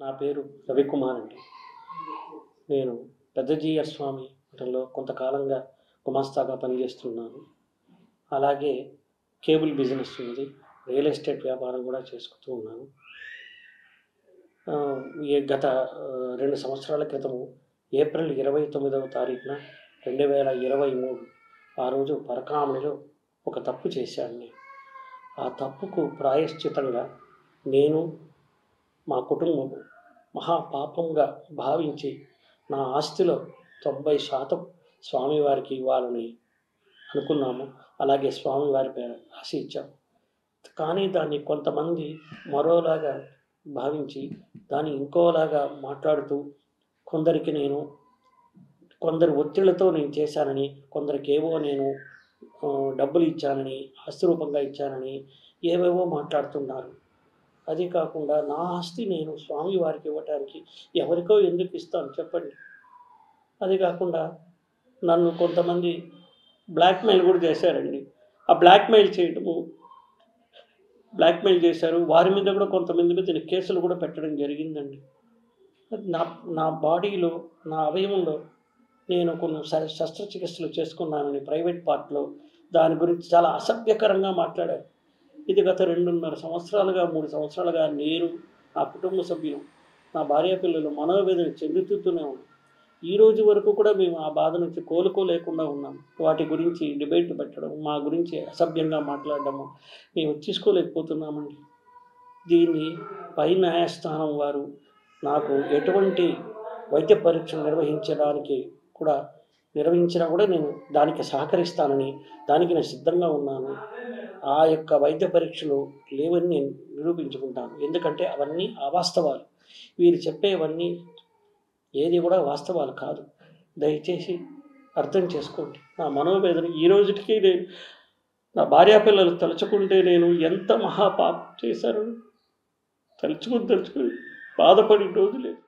నా పేరు రవికుమార్ అండి. నేను పెద్ద జీయర్ స్వామి మఠంలో కొంతకాలంగా గుమాస్తాగా పనిచేస్తున్నాను. అలాగే కేబుల్ బిజినెస్ ఉంది. రియల్ ఎస్టేట్ వ్యాపారం కూడా చేసుకుంటూ ఉన్నాను. గత 2 సంవత్సరాల క్రితము ఏప్రిల్ 29వ తారీఖున 2023 ఆ రోజు పరకామణిలో ఒక తప్పు చేశాను. ఆ తప్పుకు ప్రాయశ్చితంగా నేను మా కుటుంబం మహాపాపంగా భావించి నా ఆస్తిలో 90% స్వామివారికి ఇవ్వాలని అనుకున్నాము. అలాగే స్వామివారి పేరు రాసి ఇచ్చాము. కానీ దాన్ని కొంతమంది మరోలాగా భావించి దాన్ని ఇంకోలాగా మాట్లాడుతూ కొందరి ఒత్తిళ్లతో నేను చేశానని, కొందరికేవో నేను డబ్బులు ఇచ్చానని, ఆస్తి రూపంగా ఇచ్చానని ఏవేవో మాట్లాడుతున్నారు. అది కాకుండా నా ఆస్తి నేను స్వామివారికి ఇవ్వటానికి ఎవరికో ఎందుకు ఇస్తాను చెప్పండి. అది కాకుండా నన్ను కొంతమంది బ్లాక్మెయిల్ కూడా చేశారండి. ఆ బ్లాక్మెయిల్ చేశారు. వారి మీద కూడా కొంతమంది మీద కేసులు కూడా పెట్టడం జరిగిందండి. నా బాడీలో, నా అవయవంలో నేను కొన్ని శస్త్రచికిత్సలు చేసుకున్నానని ప్రైవేట్ పార్ట్లో దాని గురించి చాలా అసభ్యకరంగా మాట్లాడారు. ఇది గత 2.5 సంవత్సరాలుగా 3 సంవత్సరాలుగా నేను, నా కుటుంబ సభ్యులు, నా భార్య పిల్లలు మనోవేదన చెందుతూనే ఉన్నాం. ఈ రోజు వరకు కూడా మేము ఆ బాధ నుంచి కోలుకోలేకుండా ఉన్నాం. వాటి గురించి డిబేట్ పెట్టడం, మా గురించి అసభ్యంగా మాట్లాడడము మేము తీసుకోలేకపోతున్నామండి. దీన్ని పై న్యాయస్థానం వారు నాకు ఎటువంటి వైద్య పరీక్షలు నిర్వహించినా కూడా నేను దానికి సహకరిస్తానని, దానికి నేను సిద్ధంగా ఉన్నాను. ఆ యొక్క వైద్య పరీక్షలు లేవని నేను నిరూపించుకుంటాను. ఎందుకంటే అవన్నీ అవాస్తవాలు. వీరు చెప్పేవన్నీ ఏది కూడా వాస్తవాలు కాదు. దయచేసి అర్థం చేసుకోండి. నా మనోవేదన ఈ రోజుకి నా భార్యా పిల్లలు తలుచుకుంటే నేను ఎంత మహాపాపం చేశాను తలుచుకుని బాధపడి రోజు లేదు.